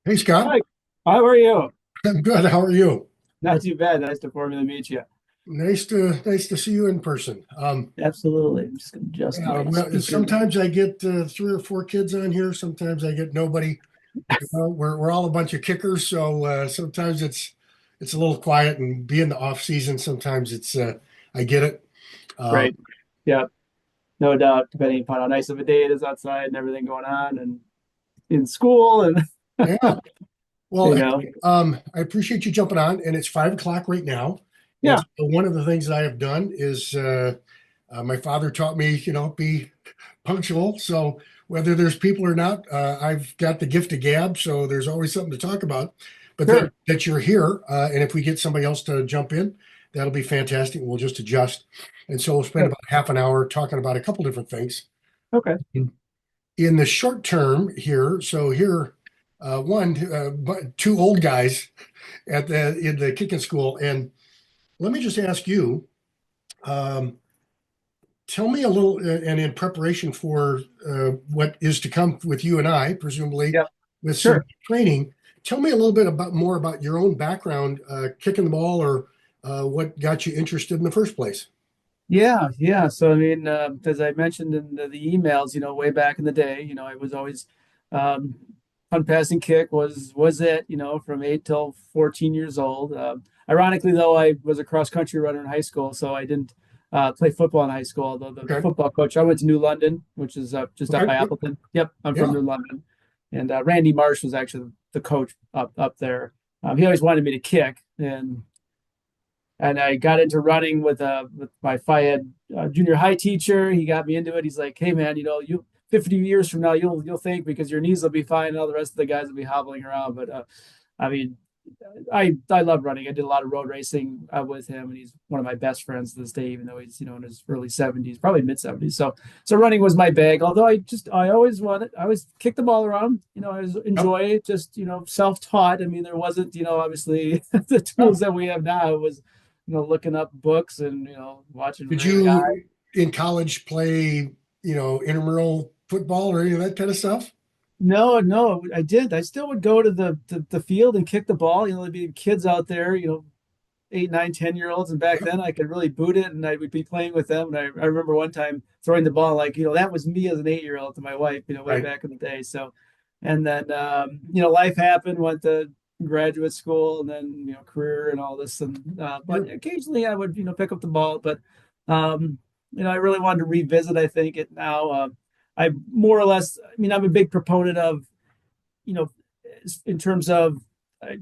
Hey Scott, Hi, how are you? I'm good. How are you? Not too bad. Nice to formally meet you. Nice to see you in person. Absolutely. I'm just going to adjust Yeah, my well, speaker. sometimes I get three or four kids on here. Sometimes I get nobody. We're all a bunch of kickers, so sometimes it's a little quiet. And being the off season, sometimes it's I get it. Um, Right. Yeah, no doubt. Depending upon how nice of a day it is outside and everything going on and in school and yeah. Well, you know. hey, I appreciate you jumping on, and it's 5 o'clock right now. And Yeah, so one of the things that I have done is my father taught me, be punctual. So whether there's people or not, I've got the gift of gab. So there's always something to talk about. But that sure. that you're here, and if we get somebody else to jump in, that'll be fantastic. We'll just adjust. And so we'll spend Good. about half an hour talking about a couple different things. Okay. In the short term here, so here, two old guys at the in the kicking school, and let me just ask you. Um, Tell me a little, and in preparation for what is to come with you and I, presumably Yep. with some Sure. training, tell me a little bit about more about your own background, kicking the ball, or what got you interested in the first place. Yeah, yeah. So I mean, as I mentioned in the emails, way back in the day, I was always um, punt passing kick was it, from 8 till 14 years old. Ironically, though, I was a cross country runner in high school, so I didn't play football in high school. Although the Okay. football coach, I went to New London, which is just up Okay. by Appleton. Yep, I'm from Yeah. New London, and Randy Marsh was actually the coach up there. He always wanted me to kick, and I got into running with my phy ed junior high teacher. He got me into it. He's like, "Hey man, you 50 years from now you'll think because your knees will be fine and all the rest of the guys will be hobbling around." But I mean, I love running. I did a lot of road racing with him, and he's one of my best friends to this day, even though he's in his early 70s, probably mid 70s. So running was my bag. Although I always wanted, I always kicked the ball around. I was Yep. enjoy it. Just self taught. I mean, there wasn't obviously the Oh. tools that we have now. It was looking up books and watching Did various guys. you in college play, intramural football or any of that kind of stuff? No, no, I did. I still would go to the field and kick the ball. There'd be kids out there, 8, 9, 10 year olds. And back Yep. then I could really boot it and I would be playing with them. And I remember one time throwing the ball like, that was me as an 8 year old to my wife, way Right. back in the day. So, and then, life happened, went to graduate school and then, career and all this. And, but Sure. occasionally I would, pick up the ball. But, um, I really wanted to revisit, I think, it now. I more or less, I mean, I'm a big proponent of, you know, in terms of, I,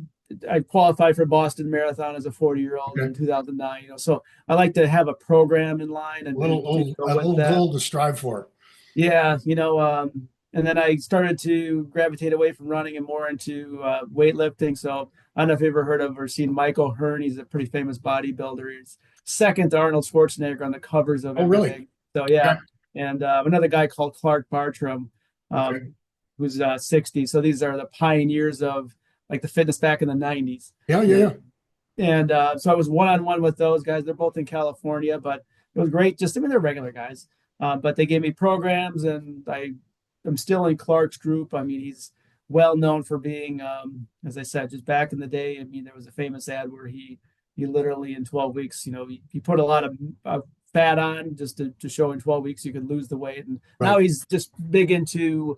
I qualified for Boston Marathon as a 40-year-old Okay. in 2009. So I like to have a program in line A little and to old, go a with little that. goal to strive for. Yeah, and then I started to gravitate away from running and more into weightlifting. So I don't know if you've ever heard of or seen Michael Hearn. He's a pretty famous bodybuilder. He's second to Arnold Schwarzenegger on the covers of Oh, really? everything. So yeah, Okay. and another guy called Clark Bartram, Okay. um, who's 60. So these are the pioneers of like the fitness back in the 90s. Yeah, yeah, And yeah. so I was one on one with those guys. They're both in California, but it was great. Just, I mean, they're regular guys, but they gave me programs, and I'm still in Clark's group. I mean, he's well known for being, as I said, just back in the day. I mean, there was a famous ad where he literally in 12 weeks, he put a lot of fat on just to show in 12 weeks you could lose the weight. And now Right. he's just big into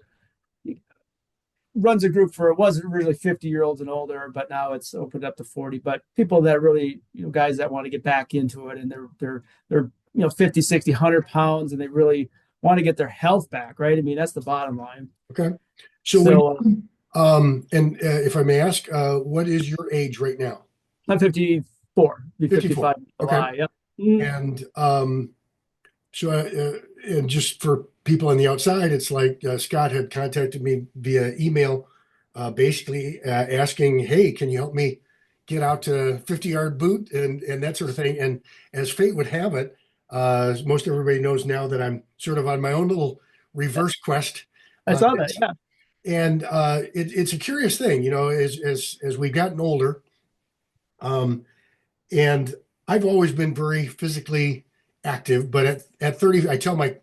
runs a group for it was originally 50-year-olds and older, but now it's opened up to 40. But people that really, guys that want to get back into it and they're 50, 60, 100 pounds and they really want to get their health back, right? I mean, that's the bottom line. Okay. So when So and if I may ask, what is your age right now? I'm 54, be 54. 55 in Okay. July. Yep. Mhm. And so and just for people on the outside, it's like Scott had contacted me via email, basically asking, "Hey, can you help me get out to 50-yard boot and that sort of thing?" And as fate would have it, most everybody knows now that I'm sort of on my own little reverse quest I on saw that. this. Yeah. And it's a curious thing, as we've gotten older. Um, and I've always been very physically active, but at 30, I tell my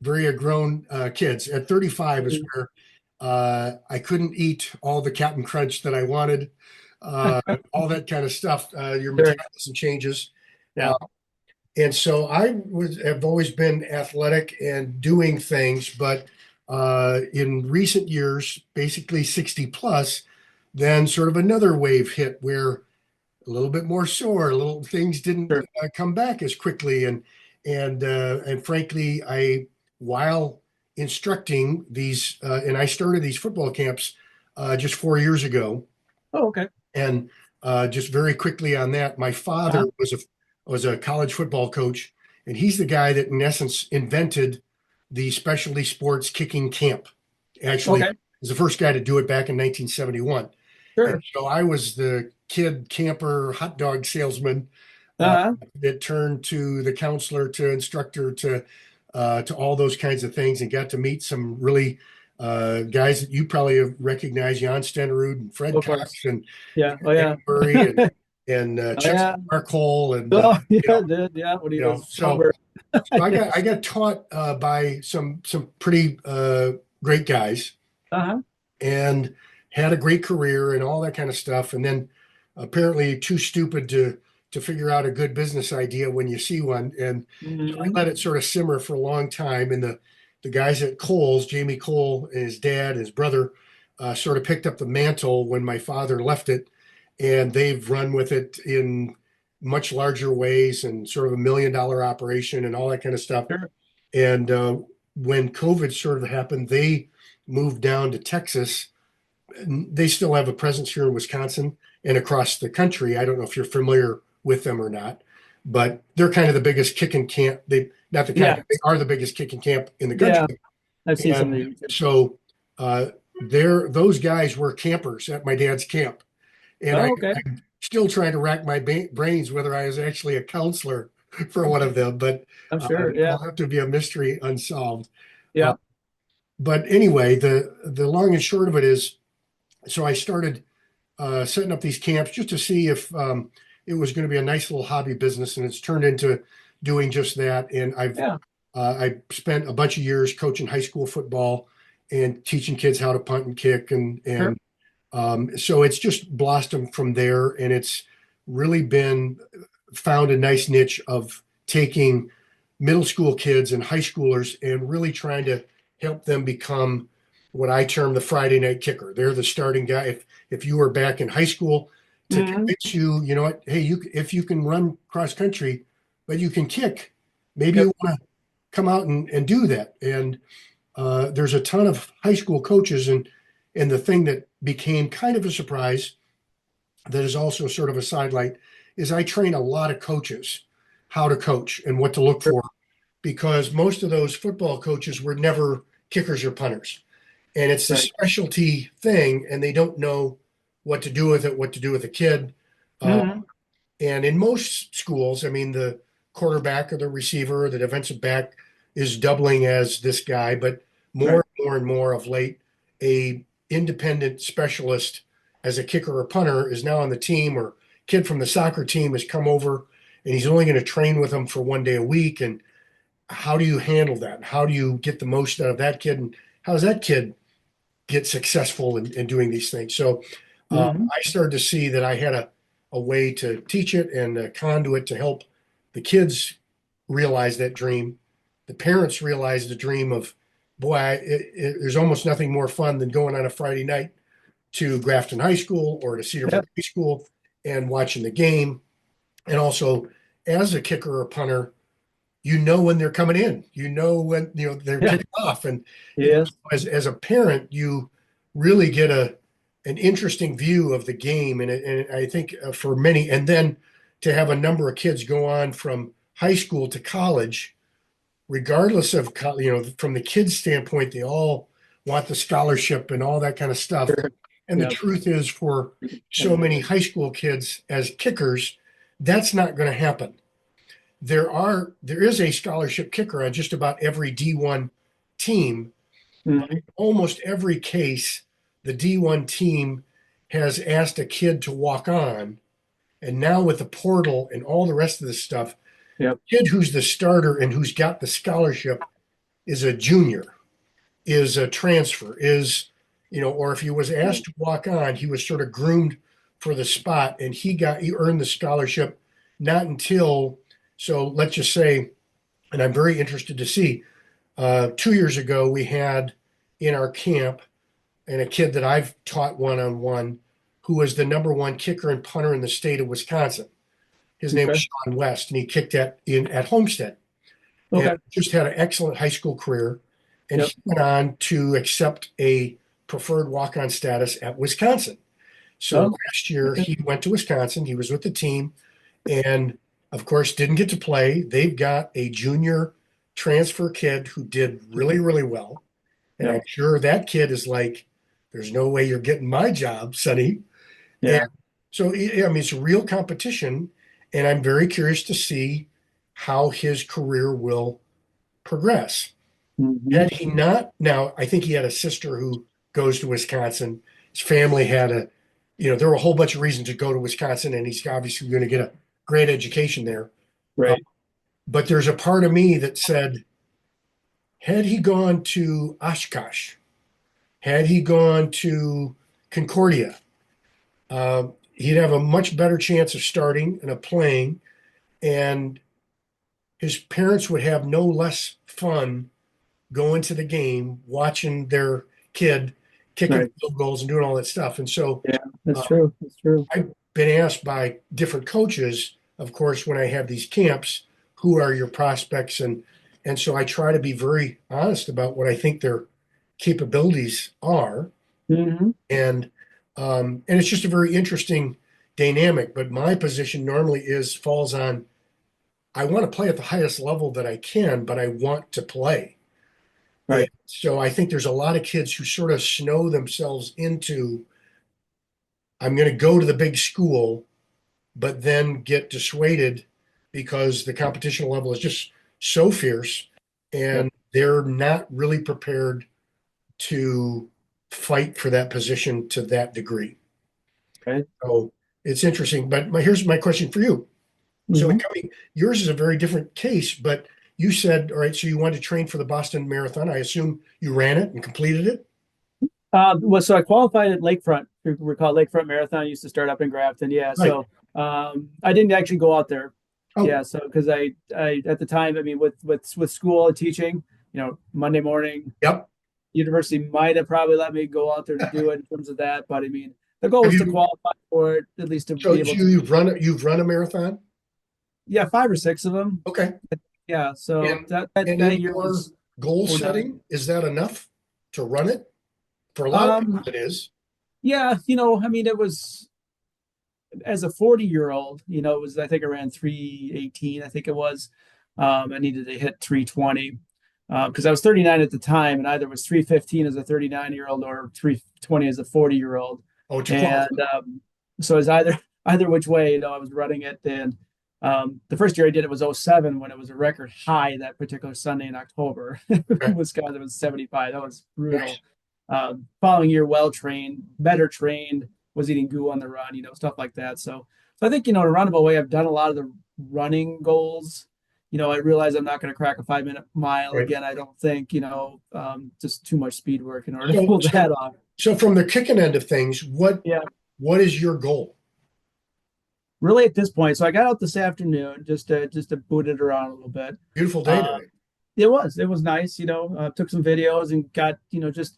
very grown kids at 35 is Mhm. where I couldn't eat all the Captain Crunch that I wanted, uh, all that kind of stuff. Your Sure. metabolism changes. Yeah. Uh, and so have always been athletic and doing things, but in recent years, basically 60 plus, then sort of another wave hit where a little bit more sore, little things didn't Sure. come back as quickly, and frankly, I while instructing these, and I started these football camps just 4 years ago, Oh, okay. and just very quickly on that, my father Uh-huh. was a college football coach, and he's the guy that in essence invented the specialty sports kicking camp. Actually, Okay. was the first guy to do it back in 1971. And Sure. so I was the kid camper hot dog salesman uh, Uh-huh. that turned to the counselor to instructor to all those kinds of things, and got to meet some really guys that you probably have recognized, Jan Stenerud and Fred Of course. Cox and Yeah. Oh, Eddie yeah. Murray and Oh, Chuck yeah. Markole and Oh, yeah, you know did. Yeah. When he was so drummer. I got taught by some pretty great guys Uh-huh. and had a great career and all that kind of stuff. And then apparently too stupid to figure out a good business idea when you see one. And so I Hmm. let it sort of simmer for a long time. And the guys at Cole's, Jamie Cole and his dad, his brother, sort of picked up the mantle when my father left it, and they've run with it in much larger ways and sort of $1 million operation and all that kind of stuff. Sure. And when COVID sort of happened, they moved down to Texas. They still have a presence here in Wisconsin and across the country. I don't know if you're familiar with them or not, but they're kind of the biggest kicking camp. They not the kind Yeah. of, they are the biggest kicking camp in the Yeah. country. I've seen some of And the. so those guys were campers at my dad's camp, and Oh, okay. I'm still trying to rack my brains whether I was actually a counselor for one of them, but I'm sure. Yeah. it'll have to be a mystery unsolved. Uh, Yeah. but anyway, the long and short of it is, so I started setting up these camps just to see if it was going to be a nice little hobby business, and it's turned into doing just that. And Yeah. I spent a bunch of years coaching high school football and teaching kids how to punt and kick, Sure. and so it's just blossomed from there, and it's really been found a nice niche of taking middle school kids and high schoolers and really trying to help them become what I term the Friday night kicker. They're the starting guy. If you were back in high school, to Hmm. convince you, you know what, hey, if you can run cross country, but you can kick, maybe Yep. you want to come out and do that. And there's a ton of high school coaches, and the thing that became kind of a surprise that is also sort of a sidelight is I train a lot of coaches how to coach and what to look Sure. for, because most of those football coaches were never kickers or punters, and it's a Right. specialty thing, and they don't know what to do with it, what to do with a kid. Uh, Hmm. and in most schools, I mean, the quarterback or the receiver or the defensive back is doubling as this guy, but Right. more and more and more of late, a independent specialist as a kicker or punter is now on the team, or kid from the soccer team has come over and he's only going to train with them for 1 day a week. And how do you handle that? How do you get the most out of that kid? And how does that kid get successful in doing these things? So Hmm. I started to see that I had a way to teach it and a conduit to help the kids realize that dream. The parents realize the dream of, boy, there's almost nothing more fun than going on a Friday night to Grafton High School or to Cedarburg Yep. High School and watching the game. And also, as a kicker or punter, you know when they're coming in, you know when they're Yeah. kicking off, and Yes. as a parent, you really get an interesting view of the game, and I think for many, and then to have a number of kids go on from high school to college, regardless of from the kids' standpoint, they all want the scholarship and all that kind of stuff. Sure. And the Yep. truth is, for Yep. so many high school kids as kickers, that's not going to happen. There is a scholarship kicker on just about every D1 team, but in Hmm. almost every case, the D1 team has asked a kid to walk on. And now with the portal and all the rest of this stuff, Yep. kid who's the starter and who's got the scholarship is a junior, is a transfer, is or if he was asked to walk on, he was sort of groomed for the spot, and he earned the scholarship not until, so let's just say, and I'm very interested to see. 2 years ago, we had in our camp, and a kid that I've taught one-on-one, who was the number one kicker and punter in the state of Wisconsin. His name was Okay. Sean West, and he kicked at Homestead, and Okay. just had an excellent high school career. And Yep. he went on to accept a preferred walk-on status at Wisconsin. So Oh, last year okay. he went to Wisconsin. He was with the team, and of course didn't get to play. They've got a junior transfer kid who did really, really well. And Yep. I'm sure that kid is like, there's no way you're getting my job, Sonny. And Yeah. so, I mean, it's a real competition. And I'm very curious to see how his career will progress. Hmm. Had he not, now I think he had a sister who goes to Wisconsin. His family had there were a whole bunch of reasons to go to Wisconsin, and he's obviously going to get a great education there. Uh, Right. but there's a part of me that said, had he gone to Oshkosh, had he gone to Concordia, he'd have a much better chance of starting and of playing, and his parents would have no less fun going to the game, watching their kid kicking Right. field goals and doing all that stuff. And so Yeah. That's uh, true. That's true. I've been asked by different coaches, of course, when I have these camps, who are your prospects? And so I try to be very honest about what I think their capabilities are. Hmm. And it's just a very interesting dynamic. But my position normally falls on, I want to play at the highest level that I can, but I want to play. And Right. so I think there's a lot of kids who sort of snow themselves into, I'm going to go to the big school, but then get dissuaded because the competition level is just so fierce, Yep. and they're not really prepared to fight for that position to that degree. Okay. So it's interesting. But here's my question for you. So Hmm. yours is a very different case, but you said, all right, so you wanted to train for the Boston Marathon. I assume you ran it and completed it. Well, so I qualified at Lakefront. If you recall Lakefront Marathon used to start up in Grafton. Yeah. Right. So I didn't actually go out there. Oh, Yeah. So because I at the time, I mean, with school and teaching, Monday morning, yep. university might have probably let me go out there to do it in terms of that. But I mean, the goal Have was to you, qualify for it, at least to so be able to. you've run a marathon? Yeah, 5 or 6 of them. Okay. Yeah. So And that in year your was goal '09. setting, is that enough to run it? For a lot of people, Um, it is. yeah, I mean, it was as a 40-year-old, it was, I think I ran 3:18, I think it was. I needed to hit 3:20 because I was 39 at the time, and either was 3:15 as a 39-year-old or 3:20 as a 40-year-old. Oh, to qualify. And so it's either which way, I was running it. And the first year I did it was '07 when it was a record high that particular Sunday in October. Okay. Wisconsin was 75. That was Nice. brutal. Following year, well trained, better trained, was eating goo on the run, stuff like that. So I think, in a roundabout way, I've done a lot of the running goals. I realize I'm not going to crack a 5-minute mile Right. again. I don't think, just too much speed work in order to So, pull so, that off. so from the kicking end of things, Yeah, what is your goal? really at this point. So I got out this afternoon just to boot it around a little bit. Beautiful day Uh, today. it was nice, took some videos and got, just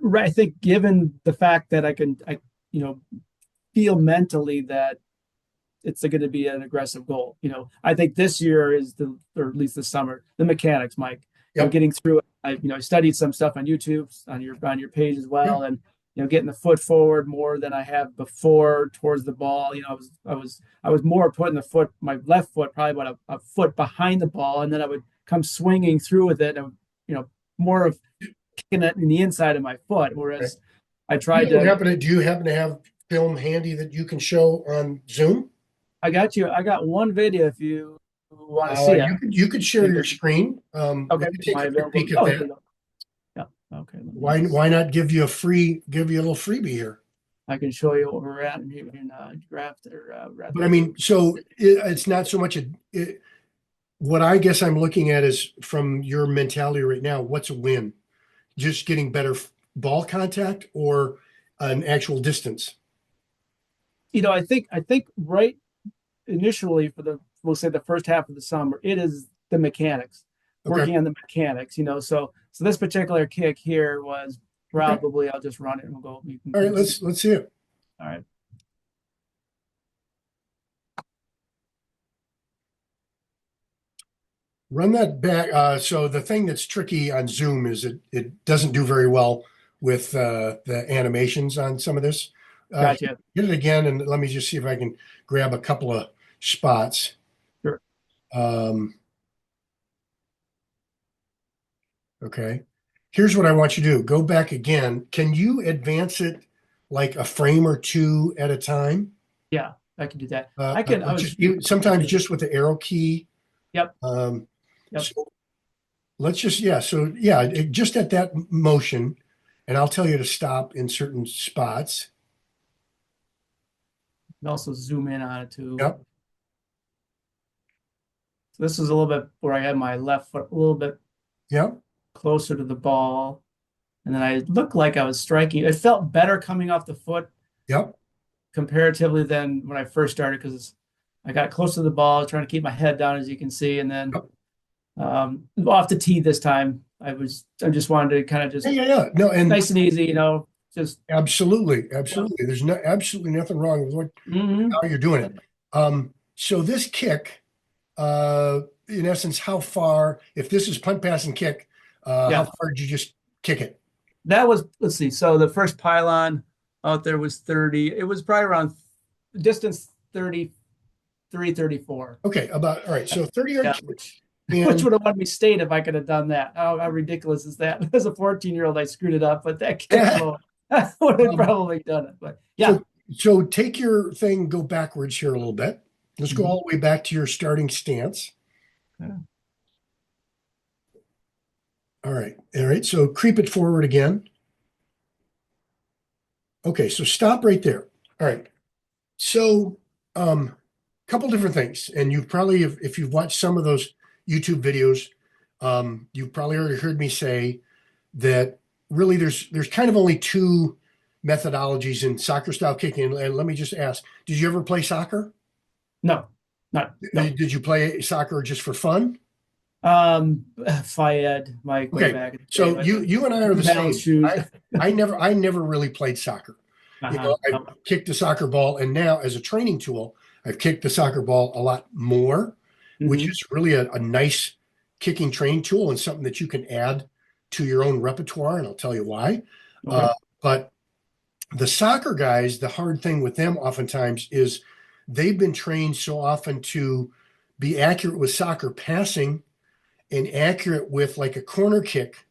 right. I think given the fact that I feel mentally that it's going to be an aggressive goal. I think this year or at least this summer, the mechanics, Mike. Yep. Getting through it. I studied some stuff on YouTube, on your page as Yeah. well, and getting the foot forward more than I have before towards the ball. I was more putting my left foot probably about a foot behind the ball, and then I would come swinging through with it, and more of kicking it in the inside of my foot, Okay. whereas I tried to. Do you happen to have film handy that you can show on Zoom? I got you. I got one video if you want to see it. You could share your screen. Okay. Let me take Am I a quick available? peek at Oh, there that. you go. Yeah. Okay. Let me Why not give you a little freebie here? I can show you what we're at in draft or But I mean, so it's not so much what I guess I'm looking at is from your mentality right now, what's a win? Just getting better ball contact or an actual distance? I think right initially for we'll say the first half of the summer, it is the mechanics, Okay. working on the mechanics. So this particular kick here was Okay. probably I'll just run it and we'll go. You All right. can see. Let's see it. All right. Run that back. So the thing that's tricky on Zoom is it doesn't do very well with the animations on some of this. Gotcha. Hit it again, and let me just see if I can grab a couple of spots. Sure. Um, okay. Here's what I want you to do. Go back again. Can you advance it like a frame or two at a time? Yeah, I can do that. I can. I was. Sometimes just with the arrow key. Yep. Um, Yep. so let's just, yeah. So yeah, just at that motion, and I'll tell you to stop in certain spots. And also zoom in on it too. Yep. So this is a little bit where I had my left foot a little bit Yep. closer to the ball, and then I looked like I was striking. It felt better coming off the foot Yep. comparatively than when I first started because I got close to the ball, trying to keep my head down, as you can see, and then Yep. off the tee this time. I just wanted to kind of Yeah. just Yeah. Yeah. No, and nice and easy, just absolutely, yeah. absolutely. There's absolutely nothing wrong with Hmm. how you're doing it. So this kick, in essence, how far, if this is punt, pass, and kick, how Yeah. far did you just kick it? That was, let's see. So the first pylon out there was 30. It was probably around distance 33, 34. Okay, all right. So 30-yard Yeah, kick. which And would have won me state if I could have done that. How ridiculous is that? As a 14-year-old, I screwed it up, but that kick blow, I would have um, probably done it. But yeah. so take your thing, go backwards here a little bit. Let's go Mhm. all the way back to your starting stance. Yeah. All right. All right. So creep it forward again. Okay. So stop right there. All right. So, couple different things, and you've probably, if you've watched some of those YouTube videos, you've probably already heard me say that really there's kind of only two methodologies in soccer style kicking. And let me just ask, did you ever play soccer? No, not no. Did you play soccer just for fun? Um, Fayed, Mike, way Okay, back in the day, so but you and I are New the Balance same. shoes. I never really played soccer. Uh-huh. I kicked the soccer ball, and now as a training tool, I've kicked the soccer ball a lot more, which Hmm. is really a nice kicking training tool and something that you can add to your own repertoire, and I'll tell you why. Okay. But the soccer guys, the hard thing with them oftentimes is they've been trained so often to be accurate with soccer passing and accurate with like a corner kick.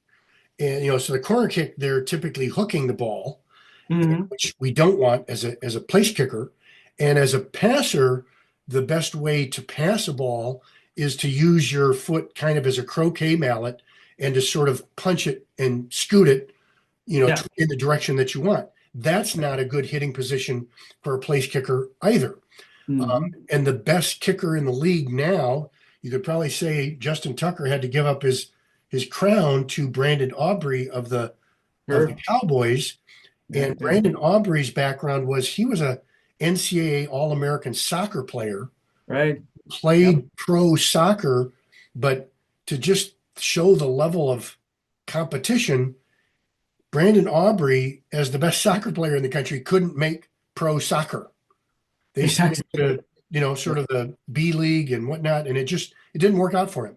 And so the corner kick, they're typically hooking the ball, Hmm. which we don't want as a place kicker. And as a passer, the best way to pass a ball is to use your foot kind of as a croquet mallet and to sort of punch it and scoot it, Yeah. in the direction that you want. That's not a good hitting position for a place kicker either. Hmm. And the best kicker in the league now, you could probably say Justin Tucker had to give up his crown to Brandon Aubrey of the Sure. Cowboys. Yeah, he And did. Brandon Aubrey's background was he was a NCAA All-American soccer player, Right. Yep. played pro soccer, but to just show the level of competition, Brandon Aubrey, as the best soccer player in the country, couldn't make pro soccer. They sent him to, sort of the B League and whatnot, and it didn't work out for him.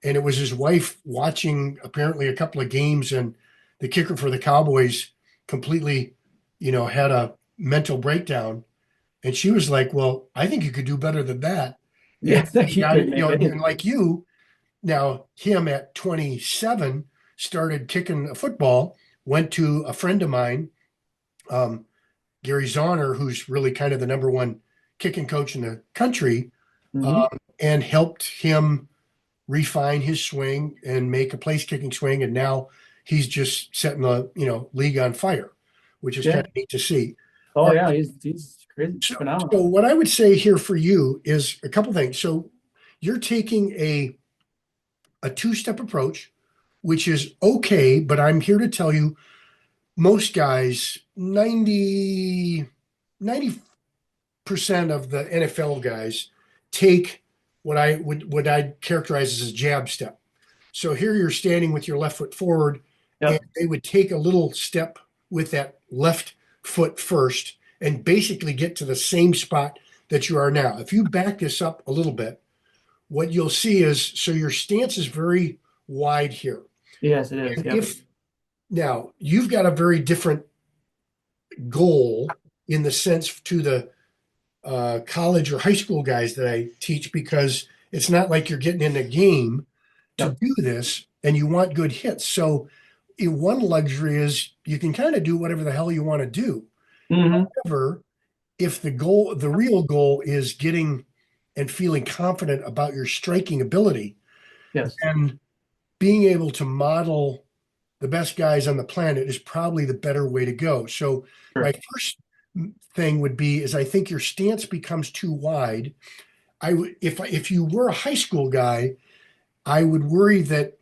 And it was his wife watching apparently a couple of games, and the kicker for the Cowboys completely, had a mental breakdown. And she was like, "Well, I think you could do better than that." Yeah, And I think the he guy, could make and it. like you, now him at 27 started kicking a football, went to a friend of mine, um, Gary Zahner, who's really kind of the number one kicking coach in the country, Hmm. um, and helped him refine his swing and make a place kicking swing. And now he's just setting the league on fire, which is kind Yeah. of neat to see. All Oh right. yeah, he's crazy, So phenomenal. what I would say here for you is a couple things. So you're taking a two-step approach, which is okay, but I'm here to tell you most guys, 90% of the NFL guys take what I'd characterize as a jab step. So here you're standing with your left foot forward, and Yep. they would take a little step with that left foot first and basically get to the same spot that you are now. If you back this up a little bit, what you'll see is so your stance is very wide here. Yes, it is. And Yep. if now you've got a very different goal in the sense to the college or high school guys that I teach because it's not like you're getting in a game to Yep. do this and you want good hits. So one luxury is you can kind of do whatever the hell you want to do. Hmm. However, if the real goal is getting and feeling confident about your striking ability, Yes. then being able to model the best guys on the planet is probably the better way to go. So my Sure. first thing would be is I think your stance becomes too wide. If you were a high school guy, I would worry that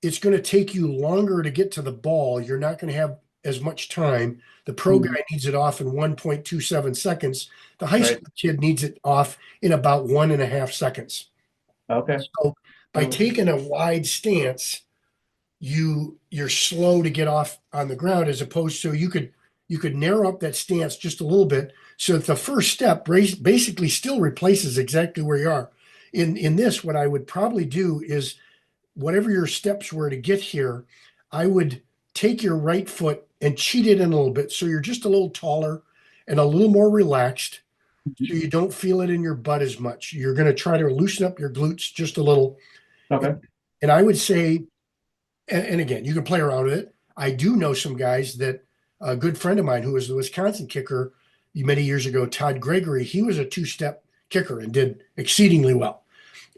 it's going to take you longer to get to the ball. You're not going to have as much time. The pro Mhm. guy needs it off in 1.27 seconds. The high Right. school kid needs it off in about 1.5 seconds. Okay. So by So, taking a wide stance, you're slow to get off on the ground as opposed to you could narrow up that stance just a little bit so that the first step basically still replaces exactly where you are. In this, what I would probably do is whatever your steps were to get here, I would take your right foot and cheat it in a little bit so you're just a little taller and a little more relaxed so Mhm. you don't feel it in your butt as much. You're going to try to loosen up your glutes just a little. Okay. And I would say, and again, you can play around with it. I do know some guys that a good friend of mine who was the Wisconsin kicker many years ago, Todd Gregory, he was a two-step kicker and did exceedingly well.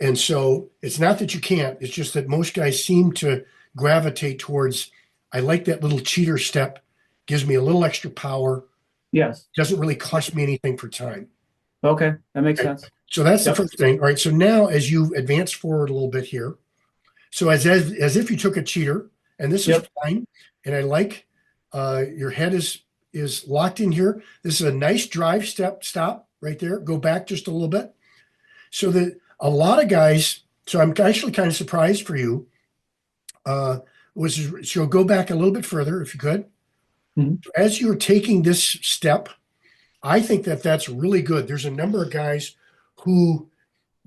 And so it's not that you can't, it's just that most guys seem to gravitate towards, I like that little cheater step, gives me a little extra power, Yes. doesn't really cost me anything for time. Okay. That makes Okay. sense. So that's the Yep. first thing. All right. So now as you advance forward a little bit here, so as if you took a cheater, and this is Yep. fine, and I like your head is locked in here. This is a nice drive stop right there. Go back just a little bit. So that a lot of guys, so I'm actually kind of surprised for you. Was so go back a little bit further if you could. Mhm. As you're taking this step, I think that that's really good. There's a number of guys who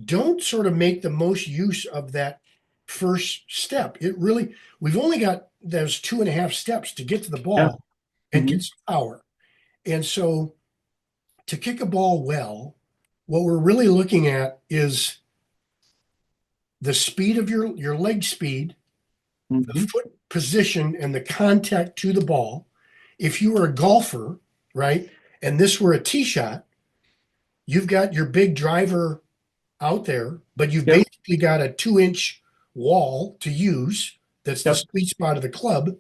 don't sort of make the most use of that first step. We've only got those 2.5 steps to get to the Yeah. ball and get Hmm. some power. And so to kick a ball well, what we're really looking at is the speed of your leg speed, the Hmm. foot position, and the contact to the ball. If you were a golfer, right, and this were a tee shot, you've got your big driver out there, but you've Yep. basically got a 2-inch wall to use. That's the Yep. sweet spot of the club.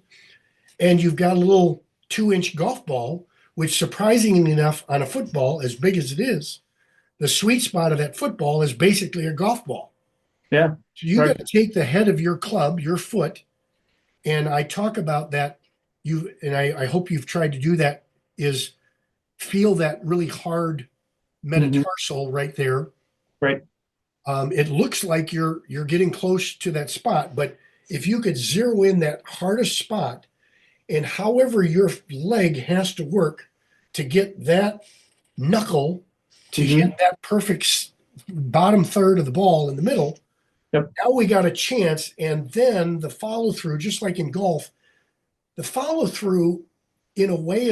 And you've got a little 2-inch golf ball, which surprisingly enough, on a football, as big as it is, the sweet spot of that football is basically a golf ball. Yeah. So you got Right. to take the head of your club, your foot, and I talk about that. I hope you've tried to do that, is feel that really hard Hmm. metatarsal right there. Right. It looks like you're getting close to that spot, but if you could zero in that hardest spot, and however your leg has to work to get that knuckle to hit Hmm. that perfect bottom third of the ball in the middle, Yep. now we got a chance. And then the follow through, just like in golf, the follow through in a way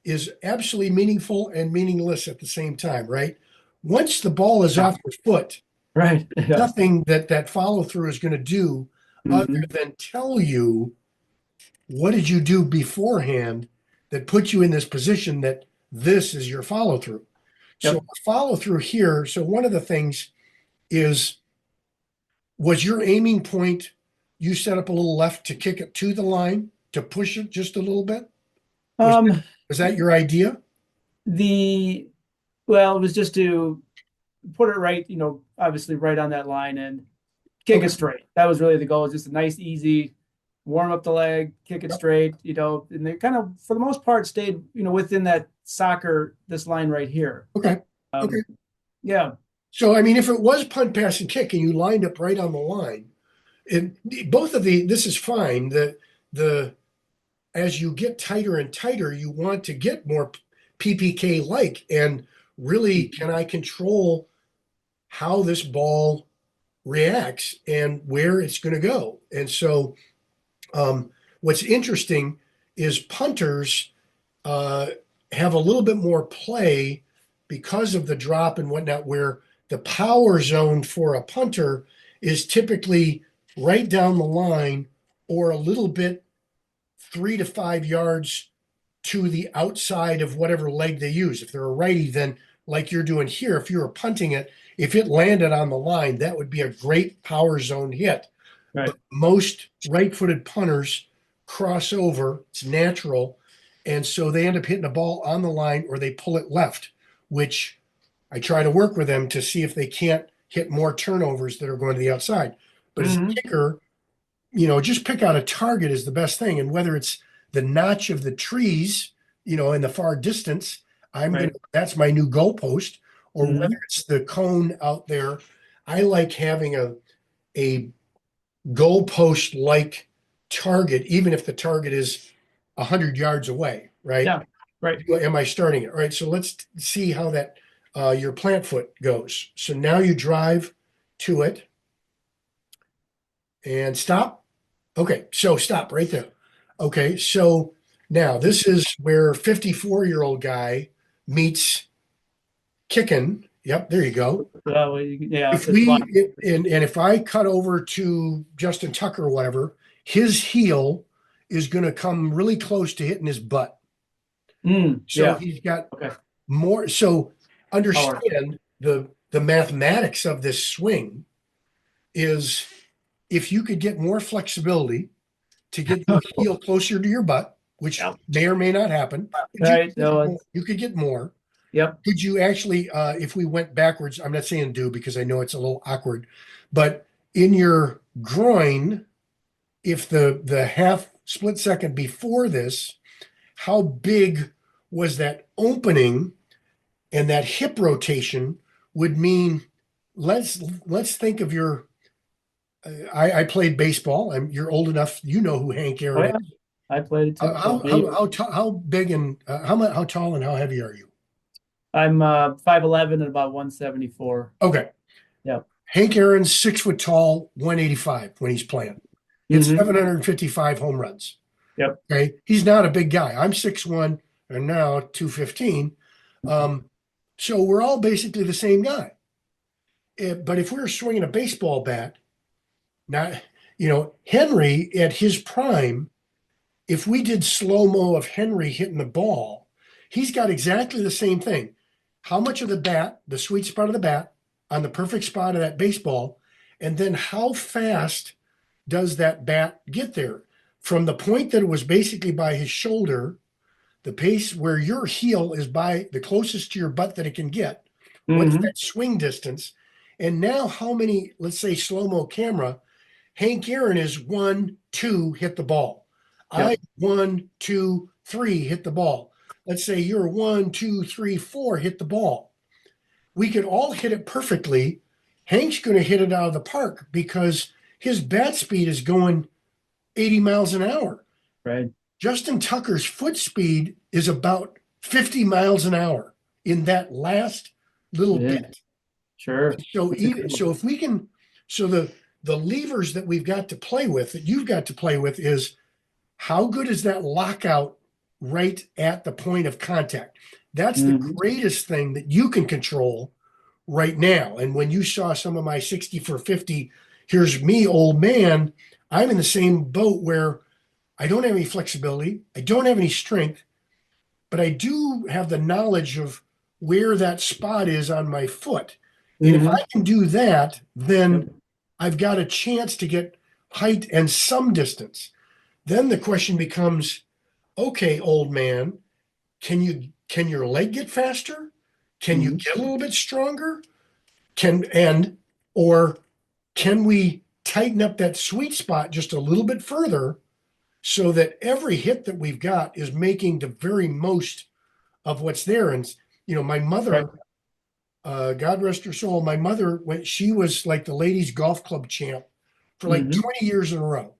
is absolutely meaningful and meaningless at the same time, right? Once the ball is off your foot, Right. Yeah. nothing that follow through is going to do other Hmm. than tell you what did you do beforehand that put you in this position that this is your follow through. So Yep. follow through here. So one of the things is, was your aiming point, you set up a little left to kick it to the line to push it just a little bit? Was Um, was that your idea? the well, it was just to put it right, obviously right on that line and kick it Okay. straight. That was really the goal. Just a nice, easy. warm up the leg, kick it straight, and they kind of, for the most part, stayed, within that soccer, this line right here. Okay. Okay. Yeah. So, I mean, if it was punt, pass, and kick, and you lined up right on the line, and both of this is fine. The as you get tighter and tighter, you want to get more PPK like, and really, can I control how this ball reacts and where it's going to go? And so, what's interesting is punters have a little bit more play because of the drop and whatnot, where the power zone for a punter is typically right down the line or a little bit 3 to 5 yards to the outside of whatever leg they use. If they're a righty, then like you're doing here, if you were punting it, if it landed on the line, that would be a great power zone hit. Right. But most right-footed punters cross over. It's natural. And so they end up hitting a ball on the line or they pull it left, which I try to work with them to see if they can't hit more turnovers that are going to the outside. But as a kicker, just pick out a target is the best thing. And whether it's the notch of the trees, in the far distance, that's my new goalpost, or whether it's the cone out there. I like having a goalpost like target, even if the target is 100 yards away, right? Yeah, right. Am I starting it? All right, so let's see how that your plant foot goes. So now you drive to it and stop. Okay, so stop right there. Okay, so now this is where 54-year-old guy meets kicking. Yep, there you go. Yeah. If I cut over to Justin Tucker or whatever, his heel is going to come really close to hitting his butt. So he's got more. So understand the mathematics of this swing is if you could get more flexibility to get your heel closer to your butt, which may or may not happen. You could get more. Yep. Could you actually, if we went backwards, I'm not saying do because I know it's a little awkward, but in your groin, if the half split second before this, how big was that opening and that hip rotation would mean, let's think of your, I played baseball. You're old enough, you know who Hank Aaron is. I played it too. How big and how tall and how heavy are you? I'm 5'11" and about 174. Okay. Yeah. Hank Aaron's 6 foot tall, 185 when he's playing. It's 755 home runs. Yep. Okay. He's not a big guy. I'm 6'1" and now 215. So we're all basically the same guy. But if we were swinging a baseball bat, now, Henry at his prime, if we did slow-mo of Henry hitting the ball, he's got exactly the same thing. How much of the bat, the sweet spot of the bat, on the perfect spot of that baseball, and then how fast does that bat get there? From the point that it was basically by his shoulder, the pace where your heel is by the closest to your butt that it can get, what's that swing distance? And now how many, let's say slow-mo camera, Hank Aaron is 1, 2, hit the ball. I 1, 2, 3, hit the ball. Let's say you're 1, 2, 3, 4, hit the ball. We could all hit it perfectly. Hank's going to hit it out of the park because his bat speed is going 80 miles an hour. Right. Justin Tucker's foot speed is about 50 miles an hour in that last little bit. Sure. So if we can, the levers that we've got to play with, that you've got to play with, is how good is that lockout right at the point of contact? That's the greatest thing that you can control right now. And when you saw some of my 60 for 50, here's me, old man, I'm in the same boat where I don't have any flexibility. I don't have any strength, but I do have the knowledge of where that spot is on my foot. And if I can do that, then I've got a chance to get height and some distance. Then the question becomes, okay, old man, can your leg get faster? Can you get a little bit stronger? Or can we tighten up that sweet spot just a little bit further so that every hit that we've got is making the very most of what's there. And my Right. mother, God rest her soul, my mother, when she was like the ladies golf club champ for like Mm-hmm. 20 years in a row.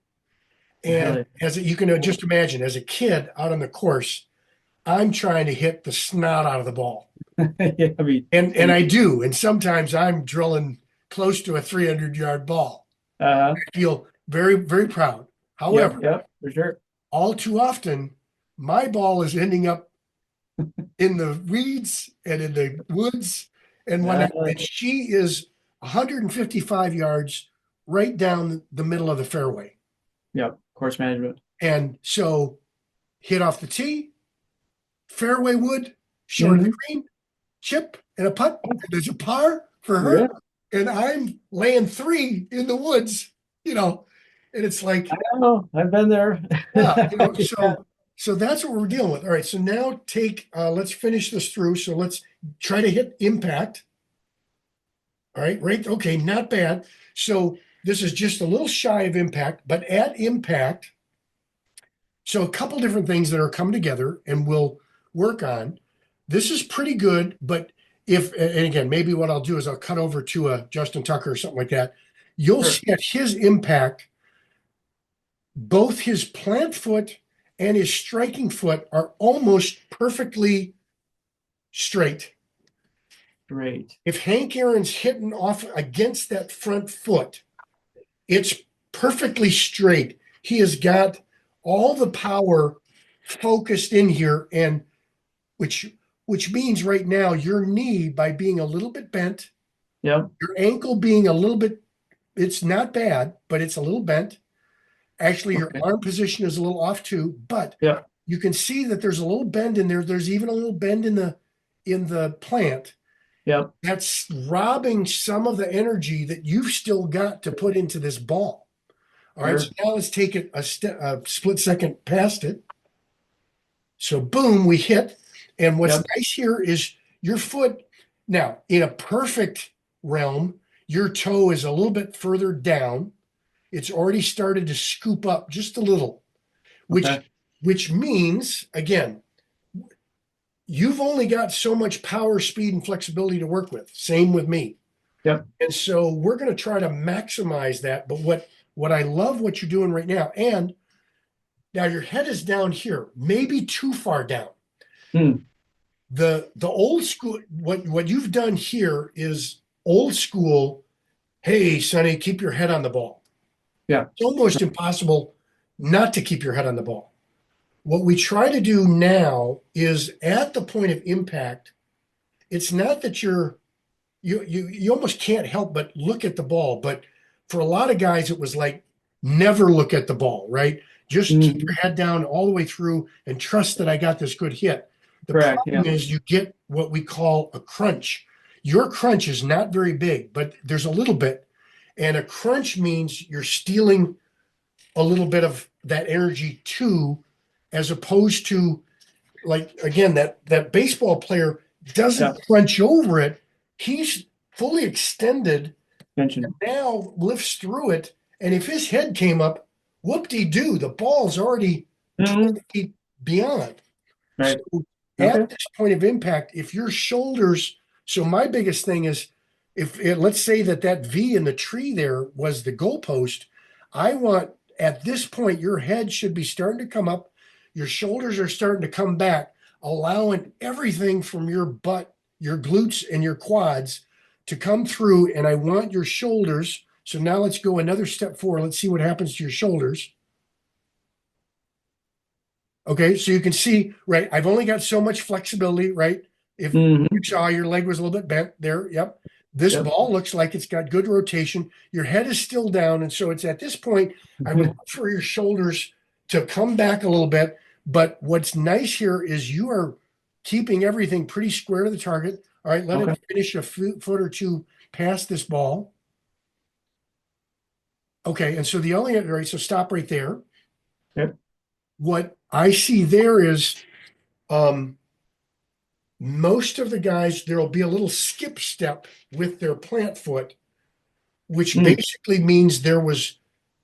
And Really? you can just imagine, as a kid out on the course, I'm trying to hit the snot out of the ball. Yeah, I mean, And I do. And sometimes I'm drilling close to a 300-yard ball. uh, I feel very, very proud. yep, However, yep, for sure. all too often, my ball is ending up in the weeds and in the woods and Uh, whatnot. And she is 155 yards right down the middle of the fairway. yep, course management. And so hit off the tee, fairway wood, short of the Mm-hmm. green, chip, and a putt. And there's a par for her. Yeah, And I'm laying three in the woods, and it's I like, know. I've been there. yeah, Yeah. so that's what we're dealing with. All right, so now let's finish this through. So let's try to hit impact. All right, right. Okay, not bad. So this is just a little shy of impact, but at impact, so a couple different things that are coming together and we'll work on. This is pretty good, but and again, maybe what I'll do is I'll cut over to a Justin Tucker or something like that. You'll Sure. see at his impact, both his plant foot and his striking foot are almost perfectly straight. Great. If Hank Aaron's hitting off against that front foot, it's perfectly straight. He has got all the power focused in here, and which means right now your knee, by being a little bit bent, Yep. your ankle being a little bit, it's not bad, but it's a little bent. Actually, your Okay. arm position is a little off too, but Yep. you can see that there's a little bend in there. There's even a little bend in the plant. Yep. That's robbing some of the energy that you've still got to put into this ball. All right, so Sure. now let's take it a split second past it. So boom, we hit. And what's Yep. nice here is your foot. Now, in a perfect realm, your toe is a little bit further down. It's already started to scoop up just a little, which Okay. which means, again, you've only got so much power, speed, and flexibility to work with. Same with me. Yep. And so we're going to try to maximize that. But what I love what you're doing right now, and now your head is down here, maybe too far down. Hmm. The old school, what you've done here is old school. Hey, Sonny, keep your head on the ball. Yeah. It's almost impossible not to keep your head on the ball. What we try to do now is at the point of impact, it's not that you almost can't help but look at the ball. But for a lot of guys, it was like never look at the ball, right? Just keep Mhm. your head down all the way through and trust that I got this good hit. The Correct. Yeah. problem is you get what we call a crunch. Your crunch is not very big, but there's a little bit. And a crunch means you're stealing a little bit of that energy too, as opposed to, like, again, that baseball player Yeah. doesn't crunch over it. He's fully extended, Mention. now lifts through it. And if his head came up, whoop-de-doo, the ball's already Hmm. 20 feet beyond. So Right. Okay. at this point of impact, if your shoulders, so my biggest thing is, let's say that V in the tree there was the goalpost, I want at this point your head should be starting to come up, your shoulders are starting to come back, allowing everything from your butt, your glutes, and your quads to come through. And I want your shoulders. So now let's go another step forward. Let's see what happens to your shoulders. Okay, so you can see, right? I've only got so much flexibility, right? If Hmm. you saw your leg was a little bit bent there, yep. This Yep. ball looks like it's got good rotation. Your head is still down. And so it's at this point, I would look for your shoulders to come back a little bit. But what's nice here is you are keeping everything pretty square to the target. All right, let Okay. it finish a foot or two past this ball. Okay, and so the only, right, so stop right there. Yep. What I see there is um, most of the guys, there'll be a little skip step with their plant foot, which Mm. basically means there was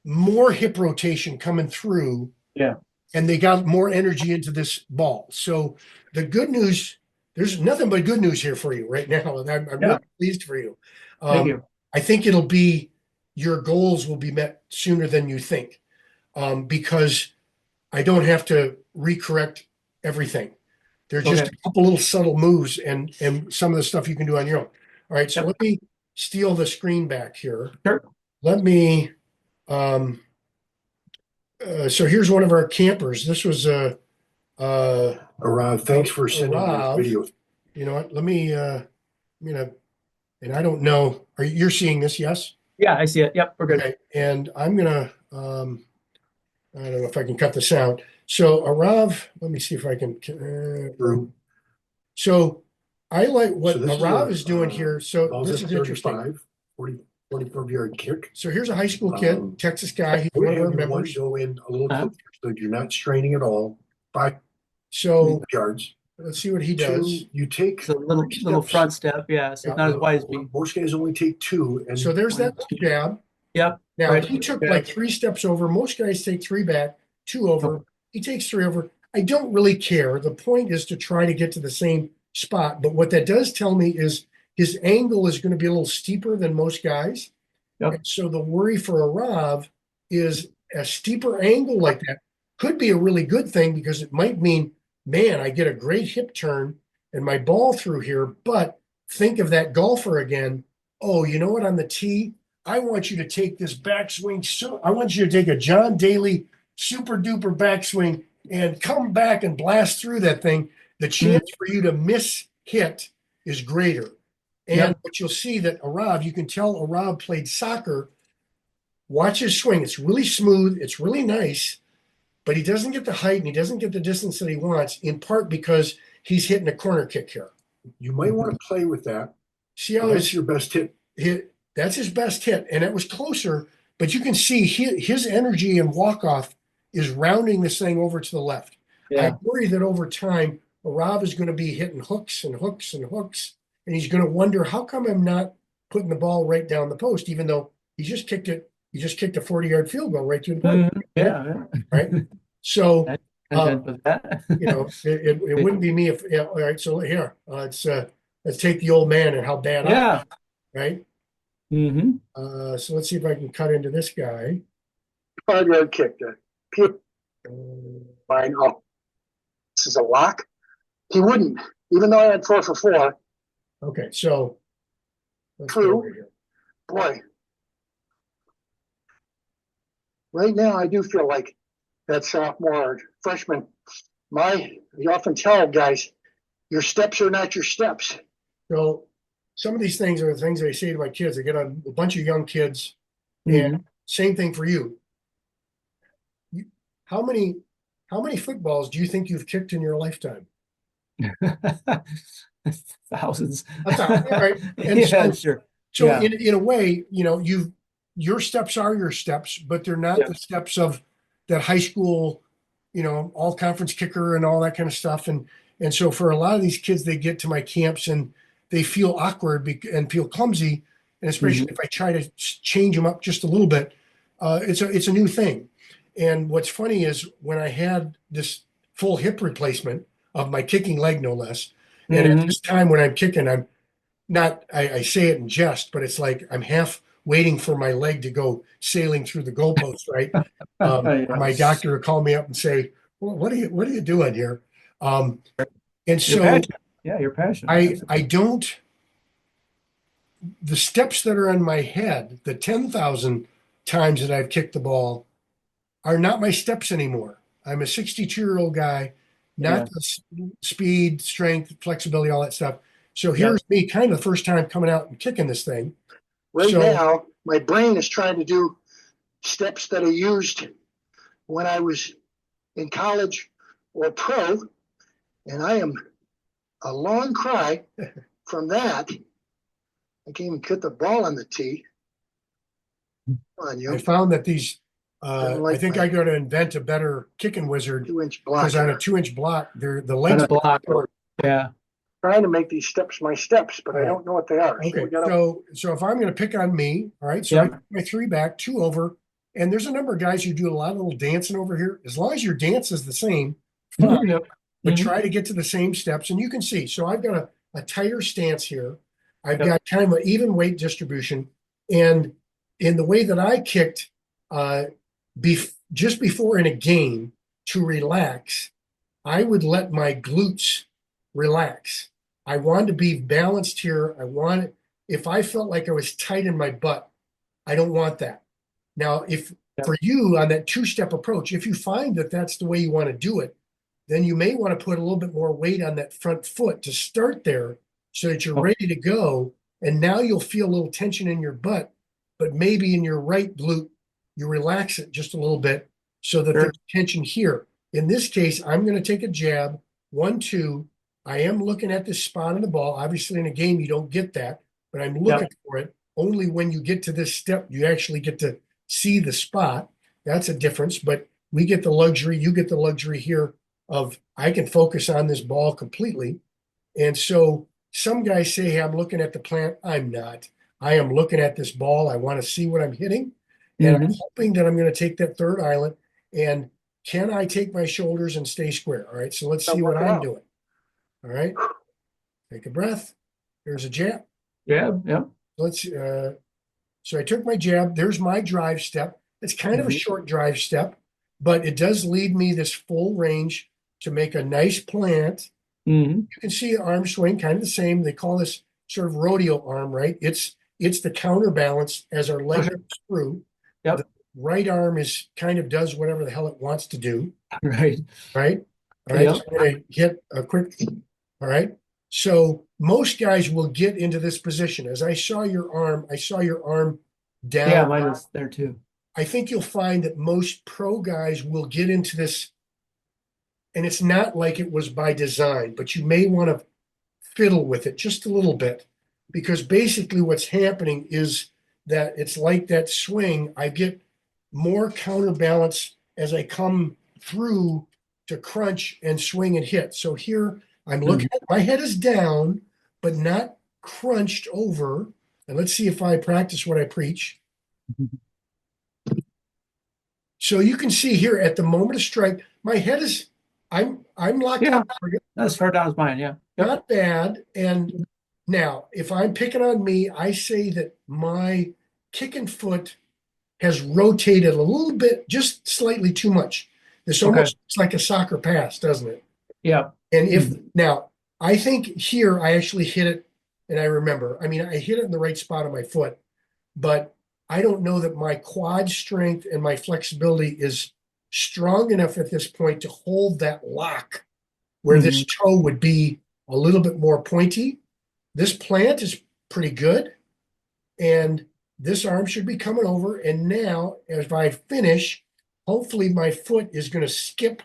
more hip rotation coming through Yeah. and they got more energy into this ball. So the good news, there's nothing but good news here for you right now. And I'm Yeah. really pleased for you. Thank you. I think your goals will be met sooner than you think, because I don't have to recorrect everything. They're just Okay. a couple little subtle moves and some of the stuff you can do on your own. All right, so Yep. let me steal the screen back here. Sure. Let me, so here's one of our campers. This was Rob, thanks for sending this Rob. video. You know what? Let me, and I don't know, you're seeing this, yes? Yeah, I see it. Yep, we're good. Okay, and I'm gonna, I don't know if I can cut the sound. So Arav, let me see if I can. So I like what So this is Arav a, is doing here. So Balls this at is interesting. 35, 40, 45-yard kick. So here's a high school kid, Texas guy. He's I would one of our have your one members. go in a little closer so you're not straining at all. 5 So yards. let's see what he does. 2, you take So little steps. front step, yeah. So Yeah, not as wide as me. Most guys only take 2. And So there's that jab. Yep. Now Right. he took Yeah. like 3 steps over. Most guys take 3 back, 2 over. Okay. He takes 3 over. I don't really care. The point is to try to get to the same spot. But what that does tell me is his angle is going to be a little steeper than most guys. Yep. And so the worry for Arav is a steeper angle like that could be a really good thing, because it might mean, man, I get a great hip turn and my ball through here. But think of that golfer again. Oh, you know what? On the tee, I want you to take this backswing. So I want you to take a John Daly super duper backswing and come back and blast through that thing. The chance for you to miss hit is greater. And what you'll see that Arav, you can tell Arav played soccer. Watch his swing. It's really smooth. It's really nice, but he doesn't get the height and he doesn't get the distance that he wants, in part because he's hitting a corner kick here. you might want to play with that. See how That's your best hit. that's his best hit, and it was closer, but you can see his energy and walk-off is rounding this thing over to the left. Yeah. I worry that over time, Arav is going to be hitting hooks and hooks and hooks, and he's going to wonder, how come I'm not putting the ball right down the post, even though he just kicked a 40-yard field goal right through the post. Yeah. Right. So, With that. it wouldn't be me if, yeah. All right. So here, let's take the old man and how bad Yeah. right. Mm-hmm. So let's see if I can cut into this guy. 5-yard kick. Fine. Oh, this is a lock. He wouldn't, even though I had 4 for 4. Okay, so let's go True. over here. Boy, right now I do feel like that sophomore or freshman. You often tell guys, your steps are not your steps. So some of these things are the things I say to my kids. I get a bunch of young kids, and same thing for you. How many footballs do you think you've kicked in your lifetime? Thousands. That's all right. And Yeah, sure. So Yeah. in a way, your steps are your steps, but they're not the steps of that high school, all conference kicker and all that kind of stuff. And so for a lot of these kids, they get to my camps and they feel awkward and feel clumsy. And especially if I try to change them up just a little bit, it's a new thing. And what's funny is when I had this full hip replacement of my kicking leg, no less. And at this time when I'm kicking, I'm not, I say it in jest, but it's like I'm half waiting for my leg to go sailing through the goalpost, right? My doctor would call me up and say, well, what are you doing here? And so you're passionate. I don't, the steps that are in my head, the 10,000 times that I've kicked the ball are not my steps anymore. I'm a 62-year-old guy, not the speed, strength, flexibility, all that stuff. So here's me kind of the first time coming out and kicking this thing. Right now, my brain is trying to do steps that I used when I was in college or pro, and I am a long cry from that. I can't even put the ball on the tee. Come on, you. I found that these, like I think I got to invent a better kicking wizard 2-inch block. because on a 2-inch block, the legs block. Yeah. Trying to make these steps my steps, but I don't know what they are. Okay, So so if I'm going to pick on me, all right, so I put my 3 back, 2 over, And there's a number of guys who do a lot of little dancing over here. As long as your dance is the same, fine, Yep. but Mhm. try to get to the same steps. And you can see, so I've got a tighter stance here. I've Yep. got kind of an even weight distribution. And in the way that I kicked just before in a game to relax, I would let my glutes relax. I wanted to be balanced here. If I felt like I was tight in my butt, I don't want that. Now, if Yep. for you on that two-step approach, if you find that that's the way you want to do it, then you may want to put a little bit more weight on that front foot to start there so that you're Oh. ready to go. And now you'll feel a little tension in your butt, but maybe in your right glute, you relax it just a little bit so that Sure. there's tension here. In this case, I'm going to take a jab, 1-2. I am looking at this spot on the ball. Obviously, in a game, you don't get that, but I'm looking for it. Only when you get to this step, you actually get to see the spot. That's a difference, but we get the luxury, you get the luxury here of I can focus on this ball completely. And so some guys say, hey, I'm looking at the plant. I'm not. I am looking at this ball. I want to see what I'm hitting. And I'm hoping that I'm going to take that third island. And can I take my shoulders and stay square? All right. So let's see what I'm doing. All right. Take a breath. There's a jab. Yeah. Yep. So I took my jab. There's my drive step. It's kind of a short drive step, but it does lead me this full range to make a nice plant. You can see the arm swing, kind of the same. They call this sort of rodeo arm, right? It's the counterbalance as our leg goes through. Yep. The right arm is kind of does whatever the hell it wants to do. Right. Right. All right. Yep. So I'm going to hit a quick. All right. So most guys will get into this position. As I saw your arm down. Yeah, mine was there too. I think you'll find that most pro guys will get into this, and it's not like it was by design, but you may want to fiddle with it just a little bit, because basically what's happening is that it's like that swing. I get more counterbalance as I come through to crunch and swing and hit. So here I'm looking at my head is down, but not crunched over. And let's see if I practice what I preach. So you can see here at the moment of strike, my head is, I'm locked Yeah. on target. As far down as mine. Yeah. Yep. Not bad. And now, if I'm picking on me, I say that my kicking foot has rotated a little bit, just slightly too much. This almost looks like a soccer pass, doesn't it? Yeah. And if now, I think here I actually hit it, and I remember, I mean, I hit it in the right spot on my foot, but I don't know that my quad strength and my flexibility is strong enough at this point to hold that lock where this toe would be a little bit more pointy. This plant is pretty good, and this arm should be coming over. And now, as I finish, hopefully my foot is going to skip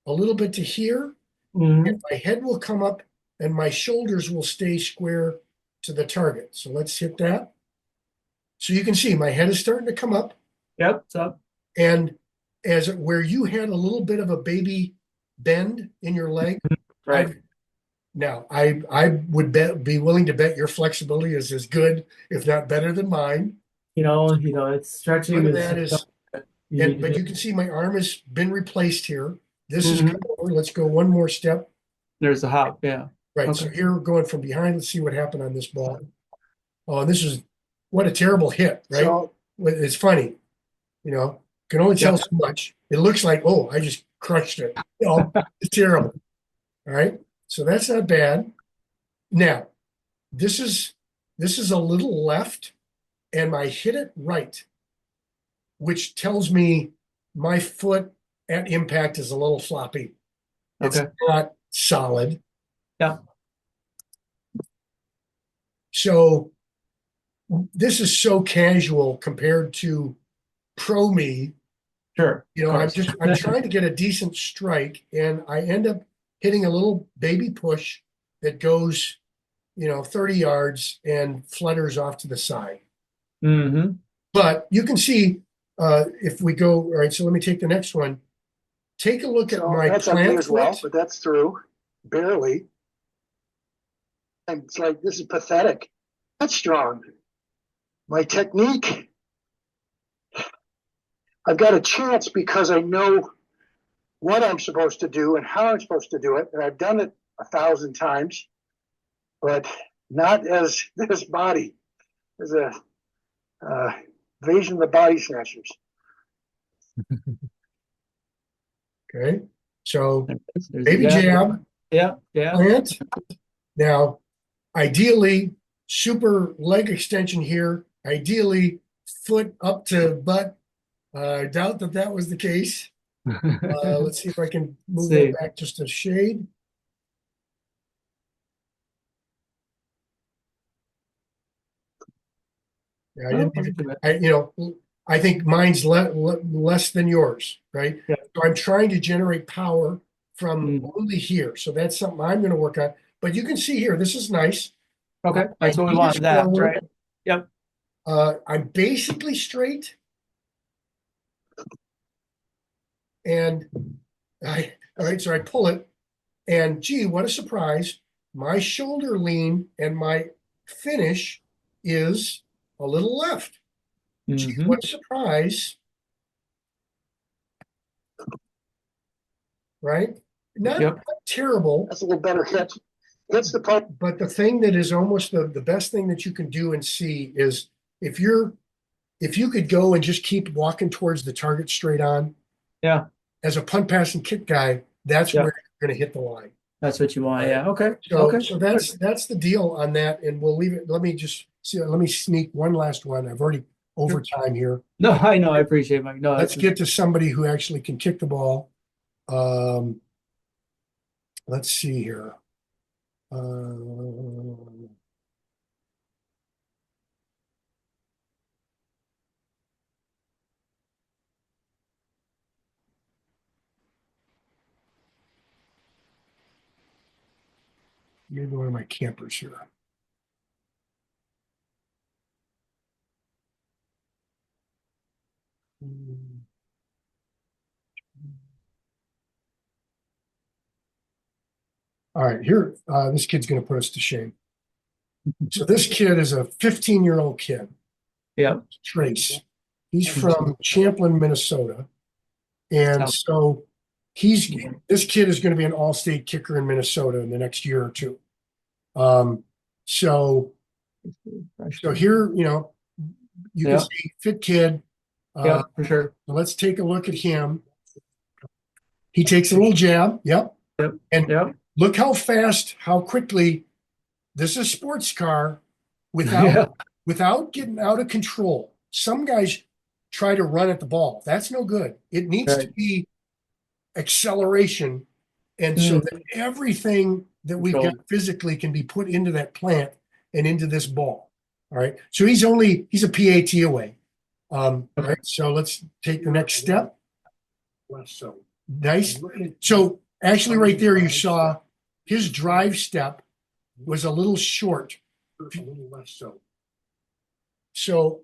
a little bit to here, and my head will come up, and my shoulders will stay square to the target. So let's hit that. So you can see my head is starting to come up. Yep. It's up. And where you had a little bit of a baby bend in your leg, Right. I would be willing to bet your flexibility is as good, if not better than mine. It's stretching. Look at that is, but you can see my arm has been replaced here. This is come over. Let's go one more step. There's a hop. Yeah. Right. Okay. So here we're going from behind. Let's see what happened on this ball. Oh, this is what a terrible hit, right? So, It's funny, can only tell so much. It looks like, oh, I just crushed it. It's terrible. All right. So that's not bad. Now, this is a little left, and I hit it right, which tells me my foot at impact is a little floppy. It's not solid. Yeah. So this is so casual compared to pro me. Sure. I'm trying to get a decent strike, and I end up hitting a little baby push that goes, 30 yards and flutters off to the side. But you can see if we go, all right, so let me take the next one. Take a look at my that's plant okay as well, foot. but that's through, barely. And it's like, this is pathetic. That's strong. My technique, I've got a chance because I know what I'm supposed to do and how I'm supposed to do it. And I've done it 1,000 times, but not as this body, as a invasion of the body snatchers. Okay. So There's the baby jab, Yeah, yeah. plant. Now, ideally, super leg extension here. Ideally, foot up to butt. I doubt that that was the case. Let's see if I can move See. that back just a shade. Yeah, I didn't even, I think mine's less than yours, right? Yeah. So I'm trying to generate power from Mhm. only here. So that's something I'm going to work on. But you can see here, this is nice. Okay, that's what we knee want. is That forward. right? Yep. I'm basically straight. And all right, so I pull it. And gee, what a surprise. My shoulder lean and my finish is a little left. Gee, Mhm. what a surprise. Right? Not Yep. terrible. That's a little better hit. Hits the part. But the thing that is almost the best thing that you can do and see is if you could go and just keep walking towards the target straight on. Yeah. As a punt, pass, and kick guy, that's Yep. where you're going to hit the line. That's what you want. Yeah. Okay. So, okay. so that's the deal on that, and we'll leave it. Let me just see. Let me sneak one last one. I've already over time here. No, I know. I appreciate Mike. No, Let's get to somebody who actually can kick the ball. Let's see here. Maybe one of my campers here. All right, here, this kid's going to put us to shame. So this kid is a 15-year-old kid. Yeah. Trace. He's from Champlin, Minnesota. And so this kid is going to be an all-state kicker in Minnesota in the next year or two. So here, you can see fit kid. Yeah, for sure. Let's take a look at him. He takes a little jab. Yep. And look how fast, how quickly this is a sports car without getting out of control. Some guys try to run at the ball. That's no good. It needs to be acceleration. And so that everything that we've got physically can be put into that plant and into this ball. All right. So he's a PAT away. All right. So let's take the next step. So nice. So actually right there, you saw his drive step was a little short. A little less so. So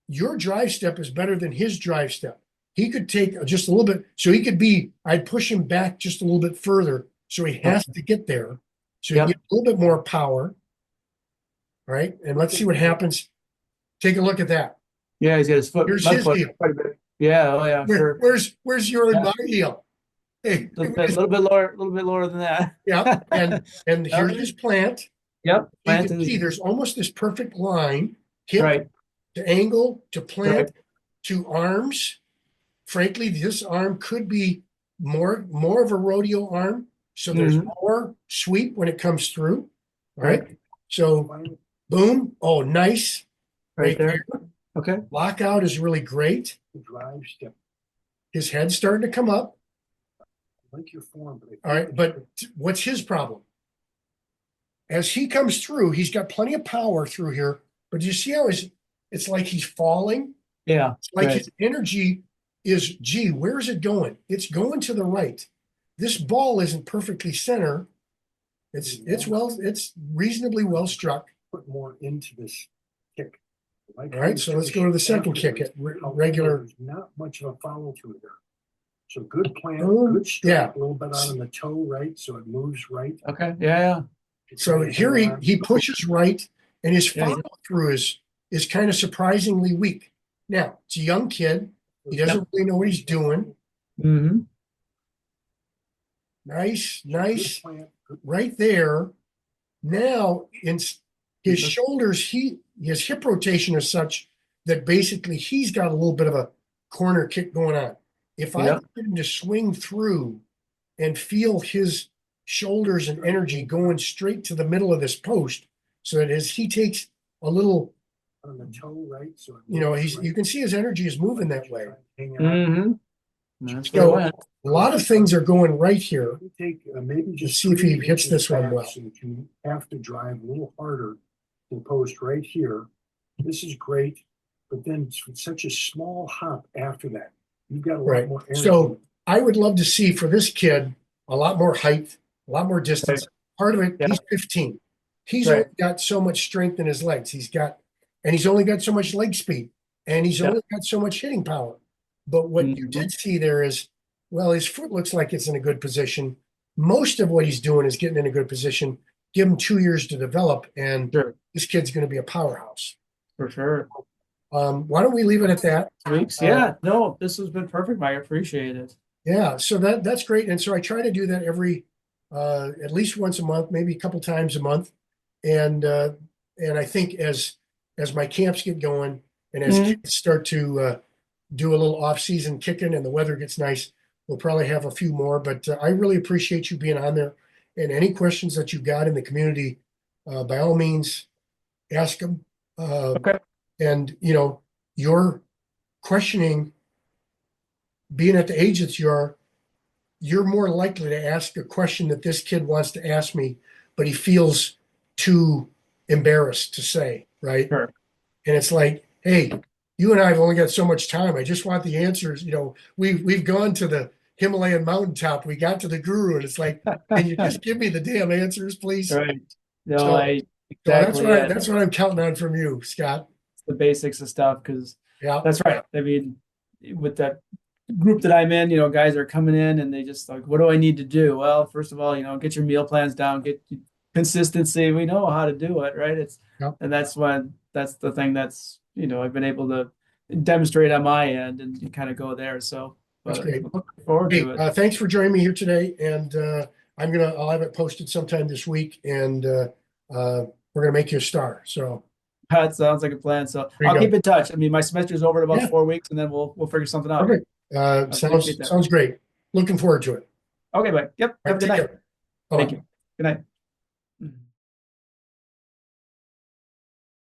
your drive step is better than his drive step. He could take just a little bit. So he could I'd push him back just a little bit further. So he has to get there. So you get a little bit more power. Right. And let's see what happens. Take a look at that. Yeah, he's got his foot. Here's his deal. Quite a bit. Yeah, oh yeah, sure. Where's your and my deal? Hey, a little bit lower than that. Yeah, and here's his plant. Yep. You can see there's almost this perfect line, hip to angle to plant to arms. Frankly, this arm could be more of a rodeo arm, so there's more sweep when it comes through. Right. So boom. Oh, nice. Right there. Okay. Lockout is really great. Drive step. His head's starting to come up. I like your form. All right, but what's his problem? As he comes through, he's got plenty of power through here, but you see how it's like he's falling? Yeah. It's like his energy is, gee, where is it going? It's going to the right. This ball isn't perfectly center. It's reasonably well struck. Put more into this kick. All right, so let's go to the second kick at regular. There's not much of a follow through there. So good plant, good strike, a little bit out on the toe, right? So it moves right. Okay, yeah. So here he pushes right, and his follow through is kind of surprisingly weak. Now, it's a young kid. He doesn't really know what he's doing. Mm-hmm. Nice, nice. Right there. Now, in his shoulders, his hip rotation is such that basically he's got a little bit of a corner kick going on. If I Yep. get him to swing through and feel his shoulders and energy going straight to the middle of this post, so that as he takes a little on the toe, right? So you can see his energy is moving that way. Mm-hmm. That's So where I went. a lot of things are going right here. Maybe Let's just see if he hits this one well. So that you have to drive a little harder to post right here. This is great, but then it's such a small hop after that. You've got a lot more energy. So I would love to see for this kid a lot more height, a lot more distance. Part of it, he's 15. He's only got so much strength in his legs. He's only got so much leg speed, and he's only got so much hitting power. But what you did see there is, well, his foot looks like it's in a good position. Most of what he's doing is getting in a good position. Give him 2 years to develop, and this kid's going to be a powerhouse. For sure. Why don't we leave it at that? Weeks. Yeah. No, this has been perfect, Mike. I appreciate it. Yeah. So that's great. And so I try to do that every, at least once a month, maybe a couple times a month. And I think as my camps get going and as kids start to do a little off-season kicking and the weather gets nice, we'll probably have a few more. But I really appreciate you being on there. And any questions that you've got in the community, by all means, ask them. Okay. And, your questioning, being at the age that you're more likely to ask a question that this kid wants to ask me, but he feels too embarrassed to say, right? Sure. And it's like, hey, you and I have only got so much time. I just want the answers. We've gone to the Himalayan mountaintop. We got to the guru, and it's like, can you just give me the damn answers, please? Right. No, So exactly. that's what I'm counting on from you, Scott. It's the basics of stuff, because Yeah, that's right. I mean, with that group that I'm in, guys are coming in and they just like, what do I need to do? Well, first of all, get your meal plans down, get consistency. We know how to do it, right? And that's the thing that's, I've been able to demonstrate on my end and kind of go there. So that's great. I'm looking forward to it. Thanks for joining me here today. And I'll have it posted sometime this week, and we're gonna make you a star. So That sounds like a plan. So I'll keep in touch. I mean, my semester is over in about 4 weeks, and then we'll figure something out. Perfect. Sounds great. Looking forward to it. Okay, bye. Yep. All Have a right, good take night. care. Thank you. Good night.